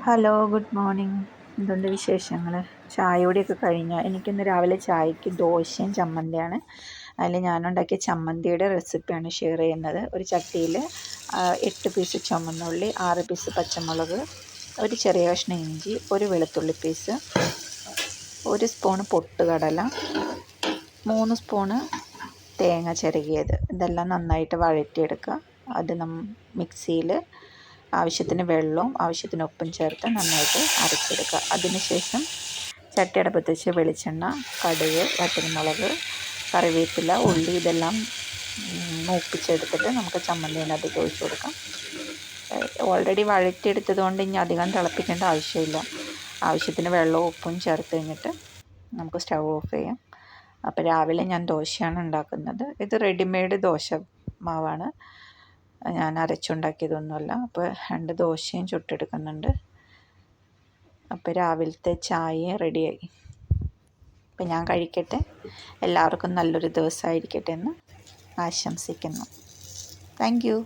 Hello, good morning. എന്തുണ്ട് വിശേഷങ്ങൾ? ചായയോടെയൊക്കെ കഴിഞ്ഞോ? എനിക്കിന്ന് രാവിലെ ചായക്ക് ദോശയും ചമ്മന്തിയാണ്. അതിൽ ഞാനുണ്ടാക്കിയ ചമ്മന്തിയുടെ റെസിപ്പിയാണ് ഷെയർ ചെയ്യുന്നത്. ഒരു ചട്ടിയിൽ 8 പീസ് ചുവന്നുള്ളി, 6 പീസ് പച്ചമുളക്, ഒരു ചെറിയ കഷ്ണം ഇഞ്ചി, ഒരു വെളുത്തുള്ളി പീസ്, 1 സ്പൂണ് പൊട്ടുകടല, 3 സ്പൂണ് തേങ്ങ ചിരകിയത്. ഇതെല്ലാം നന്നായിട്ട് വഴറ്റിയെടുക്കുക. അത് മിക്സിയിൽ ആവശ്യത്തിന് വെള്ളവും ആവശ്യത്തിന് ഉപ്പും ചേർത്ത് നന്നായിട്ട് അരച്ചെടുക്കുക. അതിനുശേഷം ചട്ടി അടുപ്പത്ത് വെച്ച് വെളിച്ചെണ്ണ, കടുക്, വറ്റൽമുളക്, കറിവേപ്പില, ഉള്ളി ഇതെല്ലാം മൂപ്പിച്ചെടുത്തിട്ട് നമുക്ക് ചമ്മന്തിനകത്തേക്ക് ഒഴിച്ച് കൊടുക്കാം. ഓൾറെഡി വഴറ്റിയെടുത്തത് കൊണ്ട് ഇനി അധികം തിളപ്പിക്കേണ്ട ആവശ്യമില്ല. ആവശ്യത്തിന് വെള്ളവും ഉപ്പും ചേർത്ത് കഴിഞ്ഞിട്ട് നമുക്ക് സ്റ്റൗ ഓഫ് ചെയ്യാം. അപ്പോൾ രാവിലെ ഞാൻ ദോശയാണ് ഉണ്ടാക്കുന്നത്. ഇത് റെഡിമെയ്ഡ് ദോശ മാവാണ്, ഞാൻ അരച്ചുണ്ടാക്കിയതൊന്നുമല്ല. അപ്പോൾ 2 ദോശയും ചുട്ടെടുക്കുന്നുണ്ട്. അപ്പോൾ രാവിലത്തെ ചായ റെഡിയായി. അപ്പോൾ ഞാൻ കഴിക്കട്ടെ. എല്ലാവർക്കും നല്ലൊരു ദിവസമായിരിക്കട്ടെ എന്ന് ആശംസിക്കുന്നു. Thank you.